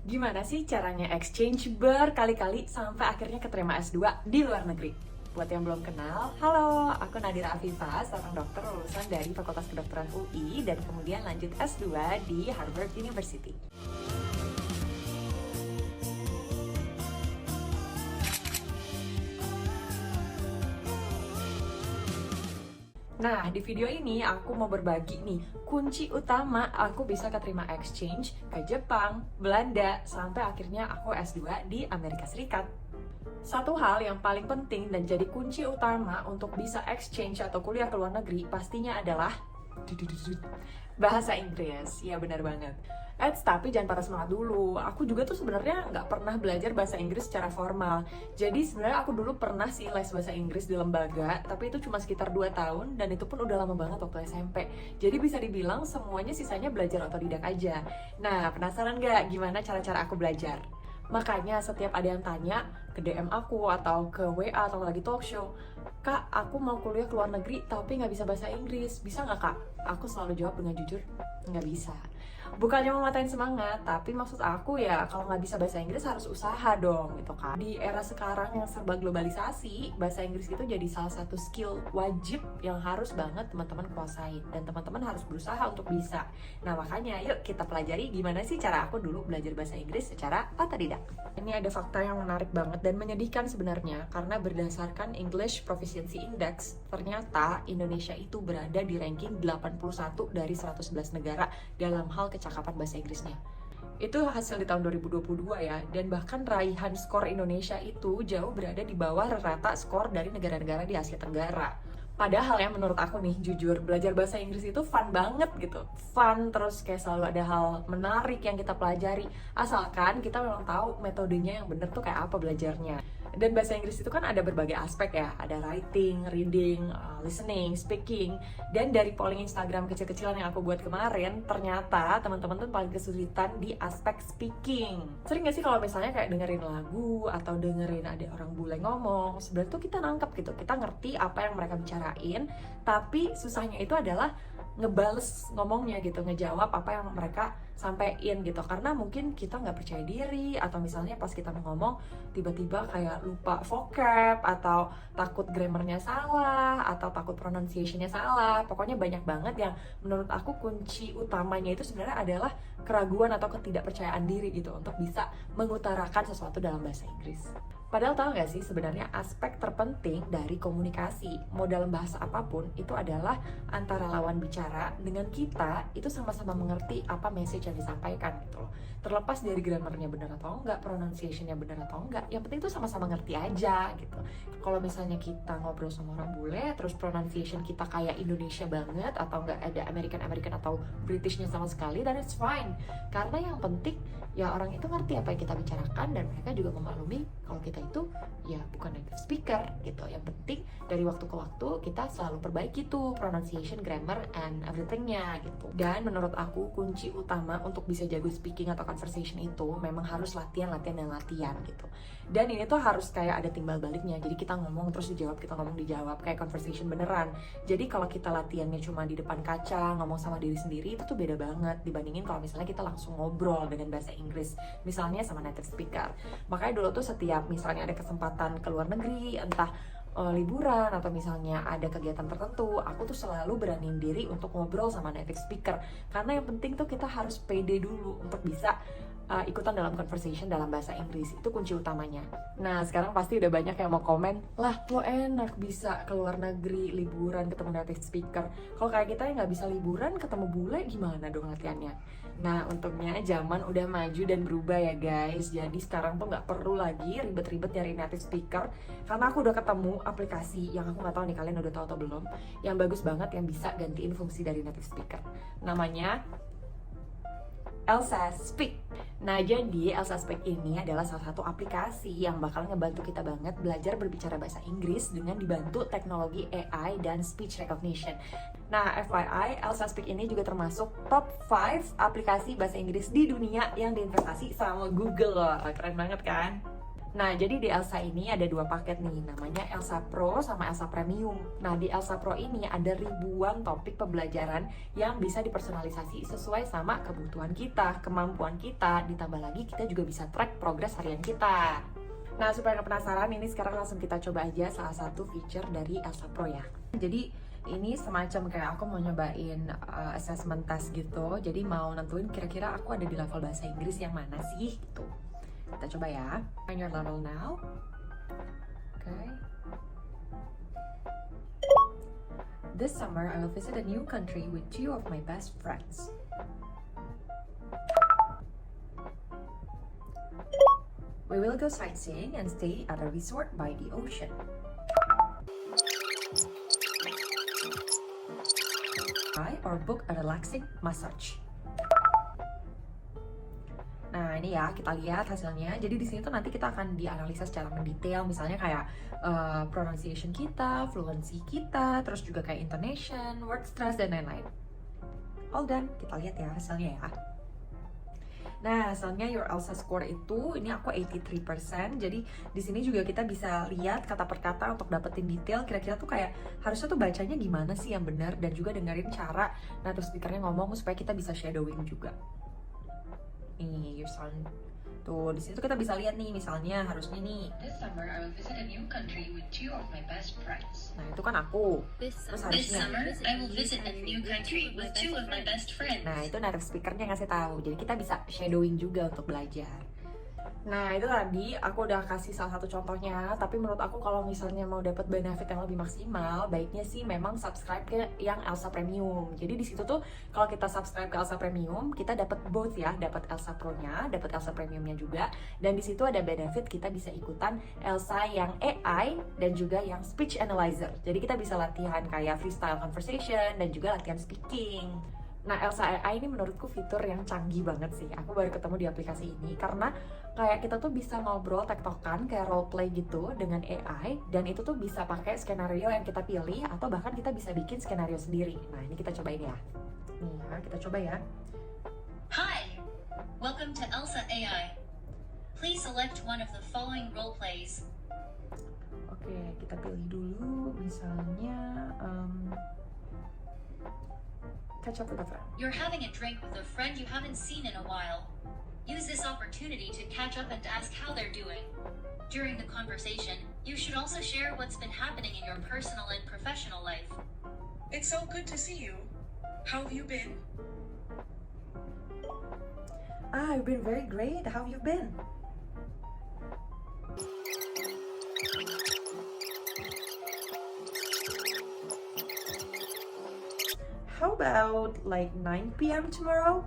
Gimana sih caranya exchange berkali-kali sampai akhirnya keterima S2 di luar negeri? Buat yang belum kenal, halo, aku Nadira Afifa, seorang dokter lulusan dari Fakultas Kedokteran UI dan kemudian lanjut S2 di Harvard University. Nah, di video ini aku mau berbagi nih kunci utama aku bisa keterima exchange ke Jepang, Belanda, sampai akhirnya aku S2 di Amerika Serikat. Satu hal yang paling penting dan jadi kunci utama untuk bisa exchange atau kuliah ke luar negeri pastinya adalah bahasa Inggris. Ya benar banget. Tapi jangan patah semangat dulu. Aku juga tuh sebenarnya nggak pernah belajar bahasa Inggris secara formal. Jadi sebenarnya aku dulu pernah sih les bahasa Inggris di lembaga, tapi itu cuma sekitar 2 tahun dan itu pun udah lama banget waktu SMP. Jadi bisa dibilang semuanya sisanya belajar otodidak aja. Nah, penasaran nggak gimana cara-cara aku belajar? Makanya setiap ada yang tanya ke DM aku atau ke WA atau lagi talk show, "Kak, aku mau kuliah ke luar negeri tapi nggak bisa bahasa Inggris, bisa nggak Kak?" Aku selalu jawab dengan jujur, nggak bisa. Bukannya mau ngatain semangat, tapi maksud aku ya kalau nggak bisa bahasa Inggris harus usaha dong gitu kan. Di era sekarang yang serba globalisasi, bahasa Inggris itu jadi salah satu skill wajib yang harus banget teman-teman kuasain. Dan teman-teman harus berusaha untuk bisa. Nah makanya yuk kita pelajari gimana sih cara aku dulu belajar bahasa Inggris secara otodidak. Ini ada fakta yang menarik banget dan menyedihkan sebenarnya, karena berdasarkan English Proficiency Index, ternyata Indonesia itu berada di ranking 81 dari 111 negara dalam hal kecakapan bahasa Inggrisnya. Itu hasil di tahun 2022 ya, dan bahkan raihan skor Indonesia itu jauh berada di bawah rata skor dari negara-negara di Asia Tenggara. Padahal ya menurut aku nih, jujur, belajar bahasa Inggris itu fun banget gitu. Fun, terus kayak selalu ada hal menarik yang kita pelajari. Asalkan kita memang tahu metodenya yang bener tuh kayak apa belajarnya. Dan bahasa Inggris itu kan ada berbagai aspek ya. Ada writing, reading, listening, speaking. Dan dari polling Instagram kecil-kecilan yang aku buat kemarin, ternyata teman-teman tuh paling kesulitan di aspek speaking. Sering gak sih kalau misalnya kayak dengerin lagu atau dengerin ada orang bule ngomong, sebenarnya tuh kita nangkep gitu, kita ngerti apa yang mereka bicarain, tapi susahnya itu adalah ngebales ngomongnya gitu, ngejawab apa yang mereka sampein gitu, karena mungkin kita nggak percaya diri atau misalnya pas kita mau ngomong tiba-tiba kayak lupa vocab atau takut grammarnya salah atau takut pronunciationnya salah. Pokoknya banyak banget yang menurut aku kunci utamanya itu sebenarnya adalah keraguan atau ketidakpercayaan diri gitu untuk bisa mengutarakan sesuatu dalam bahasa Inggris. Padahal tahu nggak sih sebenarnya aspek terpenting dari komunikasi mau dalam bahasa apapun itu adalah antara lawan bicara dengan kita itu sama-sama mengerti apa message yang disampaikan gitu loh. Terlepas dari grammarnya benar atau enggak, pronunciationnya benar atau enggak, yang penting itu sama-sama ngerti aja gitu. Kalau misalnya kita ngobrol sama orang bule terus pronunciation kita kayak Indonesia banget atau enggak ada American atau Britishnya sama sekali, dan it's fine. Karena yang penting ya orang itu ngerti apa yang kita bicarakan dan mereka juga memaklumi kalau kita itu ya bukan native speaker gitu. Yang penting dari waktu ke waktu kita selalu perbaiki tuh pronunciation, grammar, and everythingnya gitu. Dan menurut aku kunci utama untuk bisa jago speaking atau conversation itu memang harus latihan gitu. Dan ini tuh harus kayak ada timbal baliknya. Jadi kita ngomong terus dijawab, kita ngomong dijawab, kayak conversation beneran. Jadi kalau kita latihannya cuma di depan kaca ngomong sama diri sendiri itu tuh beda banget dibandingin kalau misalnya kita langsung ngobrol dengan bahasa Inggris misalnya sama native speaker. Makanya dulu tuh setiap misalnya ada kesempatan ke luar negeri, entah liburan atau misalnya ada kegiatan tertentu, aku tuh selalu beraniin diri untuk ngobrol sama native speaker, karena yang penting tuh kita harus pede dulu untuk bisa ikutan dalam conversation dalam bahasa Inggris. Itu kunci utamanya. Nah sekarang pasti udah banyak yang mau komen, lah lo enak bisa ke luar negeri liburan ketemu native speaker, kalau kayak kita yang nggak bisa liburan ketemu bule gimana dong latihannya? Nah untungnya zaman udah maju dan berubah ya guys. Jadi sekarang tuh nggak perlu lagi ribet-ribet nyari native speaker, karena aku udah ketemu aplikasi yang aku nggak tahu nih kalian udah tahu atau belum, yang bagus banget yang bisa gantiin fungsi dari native speaker. Namanya Elsa Speak. Nah jadi Elsa Speak ini adalah salah satu aplikasi yang bakal ngebantu kita banget belajar berbicara bahasa Inggris dengan dibantu teknologi AI dan speech recognition. Nah FYI, Elsa Speak ini juga termasuk top 5 aplikasi bahasa Inggris di dunia yang diinvestasi sama Google loh. Keren banget kan? Nah, jadi di Elsa ini ada dua paket nih, namanya Elsa Pro sama Elsa Premium. Nah, di Elsa Pro ini ada ribuan topik pembelajaran yang bisa dipersonalisasi sesuai sama kebutuhan kita, kemampuan kita, ditambah lagi kita juga bisa track progres harian kita. Nah, supaya nggak penasaran, ini sekarang langsung kita coba aja salah satu feature dari Elsa Pro ya. Jadi, ini semacam kayak aku mau nyobain assessment test gitu. Jadi mau nentuin kira-kira aku ada di level bahasa Inggris yang mana sih gitu. Kita coba ya. Find your level now. Okay. This summer I will visit a new country with 2 of my best friends. We will go sightseeing and stay at a resort by the ocean. Try or book a relaxing massage. Nah, ini ya kita lihat hasilnya. Jadi di sini tuh nanti kita akan dianalisa secara mendetail, misalnya kayak pronunciation kita, fluency kita, terus juga kayak intonation, word stress dan lain-lain. All done. Kita lihat ya hasilnya ya. Nah, hasilnya your Elsa score itu ini aku 83%. Jadi di sini juga kita bisa lihat kata per kata untuk dapetin detail kira-kira tuh kayak harusnya tuh bacanya gimana sih yang benar, dan juga dengerin cara native speakernya ngomong supaya kita bisa shadowing juga. Nih, your sound. Tuh, di situ kita bisa lihat nih, misalnya harusnya nih. This summer I will visit a new country with 2 of my best friends. Nah, itu kan aku. This Terus summer I will visit a new country with 2 of my best friends. Nah, itu native speakernya ngasih tahu. Jadi kita bisa shadowing juga untuk belajar. Nah, itu tadi aku udah kasih salah satu contohnya, tapi menurut aku kalau misalnya mau dapat benefit yang lebih maksimal, baiknya sih memang subscribe ke yang Elsa Premium. Jadi di situ tuh kalau kita subscribe ke Elsa Premium, kita dapat both ya, dapat Elsa Pro-nya, dapat Elsa Premium-nya juga, dan di situ ada benefit kita bisa ikutan Elsa yang AI dan juga yang speech analyzer. Jadi kita bisa latihan kayak freestyle conversation dan juga latihan speaking. Nah, Elsa AI ini menurutku fitur yang canggih banget sih. Aku baru ketemu di aplikasi ini karena kayak kita tuh bisa ngobrol tektokan kayak role play gitu dengan AI, dan itu tuh bisa pakai skenario yang kita pilih atau bahkan kita bisa bikin skenario sendiri. Nah, ini kita cobain ya. Nih ya, kita coba ya. Hi, welcome to Elsa AI. Please select one of the following role plays. Oke, kita pilih dulu misalnya catch up with a friend. You're having a drink with a friend you haven't seen in a while. Use this opportunity to catch up and ask how they're doing. During the conversation, you should also share what's been happening in your personal and professional life. It's so good to see you. How have you been? I've been very great. How have you been? How about like 9 p.m. tomorrow?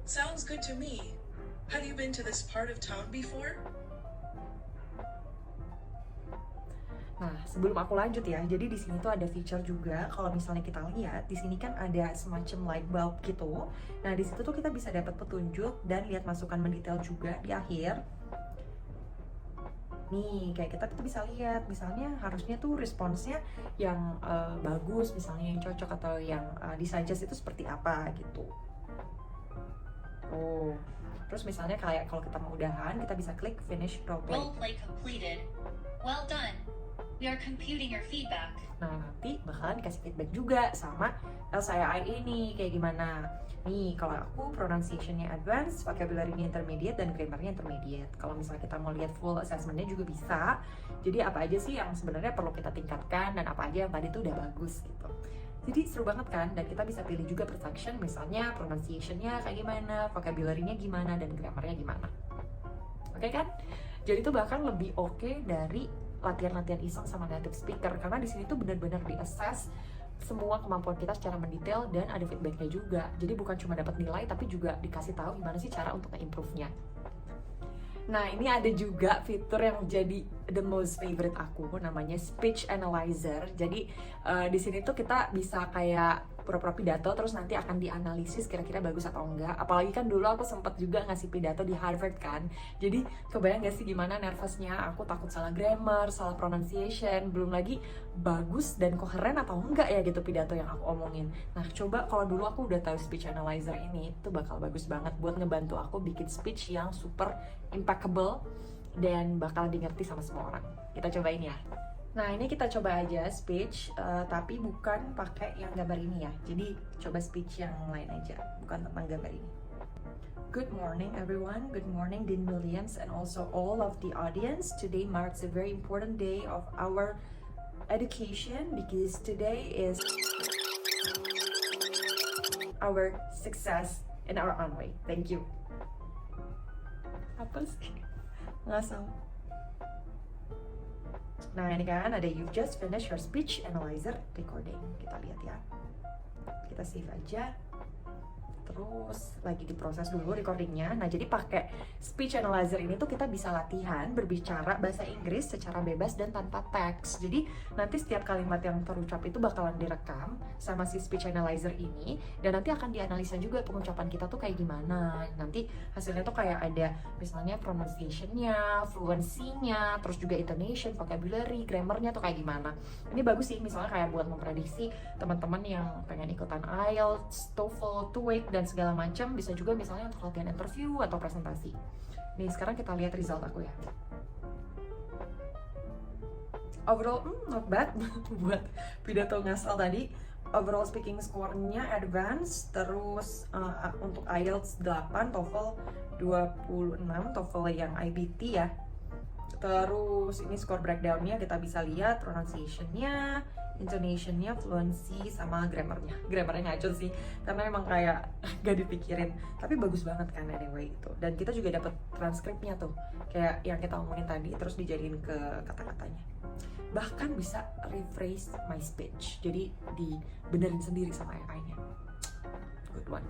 Sounds good to me. Have you been to this part of town before? Nah, sebelum aku lanjut ya, jadi di sini tuh ada feature juga. Kalau misalnya kita lihat, di sini kan ada semacam light bulb gitu. Nah, di situ tuh kita bisa dapat petunjuk dan lihat masukan mendetail juga di akhir. Nih, kayak kita tuh bisa lihat, misalnya harusnya tuh responsnya yang bagus, misalnya yang cocok atau yang disuggest itu seperti apa gitu. Oh, terus misalnya kayak kalau kita mau udahan, kita bisa klik finish role play. Role play completed. Well done. We are computing your feedback. Nah, nanti bakalan dikasih feedback juga sama Elsa AI ini kayak gimana. Nih, kalau aku pronunciation-nya advance, vocabulary-nya intermediate, dan grammar-nya intermediate. Kalau misalnya kita mau lihat full assessment-nya juga bisa. Jadi apa aja sih yang sebenarnya perlu kita tingkatkan, dan apa aja yang tadi tuh udah bagus gitu. Jadi seru banget kan, dan kita bisa pilih juga per section, misalnya pronunciation-nya kayak gimana, vocabulary-nya gimana, dan grammar-nya gimana. Oke kan? Jadi itu bahkan lebih oke dari latihan-latihan iseng sama native speaker, karena di sini tuh benar-benar di-assess semua kemampuan kita secara mendetail dan ada feedbacknya juga. Jadi bukan cuma dapat nilai, tapi juga dikasih tahu gimana sih cara untuk nge-improve-nya. Nah, ini ada juga fitur yang jadi the most favorite aku, namanya speech analyzer. Jadi di sini tuh kita bisa kayak pura-pura pidato terus nanti akan dianalisis kira-kira bagus atau enggak. Apalagi kan dulu aku sempet juga ngasih pidato di Harvard kan, jadi kebayang gak sih gimana nervousnya, aku takut salah grammar, salah pronunciation, belum lagi bagus dan koheren atau enggak ya gitu pidato yang aku omongin. Nah coba kalau dulu aku udah tahu speech analyzer ini, itu bakal bagus banget buat ngebantu aku bikin speech yang super impeccable dan bakal dimengerti sama semua orang. Kita cobain ya. Nah ini kita coba aja speech, tapi bukan pakai yang gambar ini ya. Jadi coba speech yang lain aja, bukan tentang gambar ini. Good morning everyone, good morning Dean Williams and also all of the audience. Today marks a very important day of our education because today is our success in our own way. Thank you. Apa sih? Ngasal. Nah ini kan ada you've just finished your speech analyzer recording. Kita lihat ya. Kita save aja. Terus lagi diproses dulu recordingnya. Nah jadi pakai speech analyzer ini tuh kita bisa latihan berbicara bahasa Inggris secara bebas dan tanpa teks. Jadi nanti setiap kalimat yang terucap itu bakalan direkam sama si speech analyzer ini, dan nanti akan dianalisa juga pengucapan kita tuh kayak gimana. Nanti hasilnya tuh kayak ada misalnya pronunciation-nya, fluency-nya, terus juga intonation, vocabulary, grammar-nya tuh kayak gimana. Ini bagus sih misalnya kayak buat memprediksi teman-teman yang pengen ikutan IELTS, TOEFL, TOEIC dan segala macam, bisa juga misalnya untuk latihan interview atau presentasi. Nih sekarang kita lihat result aku ya. Overall not bad buat pidato ngasal tadi. Overall speaking score-nya advance, terus untuk IELTS 8, TOEFL 26, TOEFL yang IBT ya. Terus ini score breakdown-nya kita bisa lihat pronunciation-nya, intonation-nya, fluency, sama grammar-nya. Grammar-nya ngaco sih, karena emang kayak gak dipikirin. Tapi bagus banget kan anyway itu. Dan kita juga dapat transkripnya tuh, kayak yang kita omongin tadi, terus dijadiin ke kata-katanya. Bahkan bisa rephrase my speech, jadi dibenerin sendiri sama AI-nya. Good one.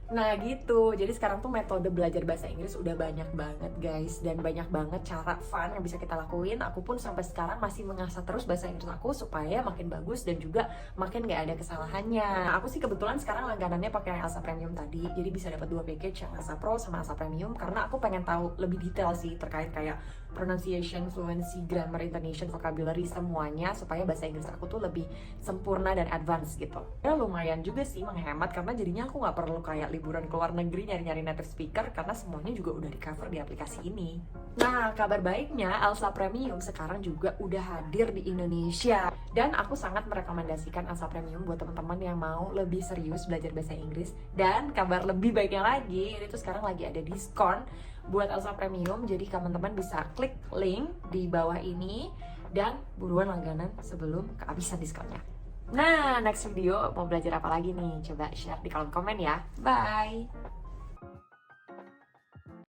Nah gitu, jadi sekarang tuh metode belajar bahasa Inggris udah banyak banget guys, dan banyak banget cara fun yang bisa kita lakuin. Aku pun sampai sekarang masih mengasah terus bahasa Inggris aku supaya makin bagus dan juga makin gak ada kesalahannya. Nah, aku sih kebetulan sekarang langganannya pakai Elsa Premium tadi, jadi bisa dapat 2 package, yang Elsa Pro sama Elsa Premium, karena aku pengen tahu lebih detail sih terkait kayak pronunciation, fluency, grammar, intonation, vocabulary, semuanya supaya bahasa Inggris aku tuh lebih sempurna dan advance gitu. Ya lumayan juga sih menghemat, karena jadinya aku nggak perlu kayak liburan ke luar negeri nyari-nyari native speaker, karena semuanya juga udah di cover di aplikasi ini. Nah kabar baiknya Elsa Premium sekarang juga udah hadir di Indonesia, dan aku sangat merekomendasikan Elsa Premium buat teman-teman yang mau lebih serius belajar bahasa Inggris. Dan kabar lebih baiknya lagi, ini tuh sekarang lagi ada diskon buat Elsa Premium, jadi teman-teman bisa klik link di bawah ini dan buruan langganan sebelum kehabisan diskonnya. Nah, next video mau belajar apa lagi nih? Coba share di kolom komen ya. Bye!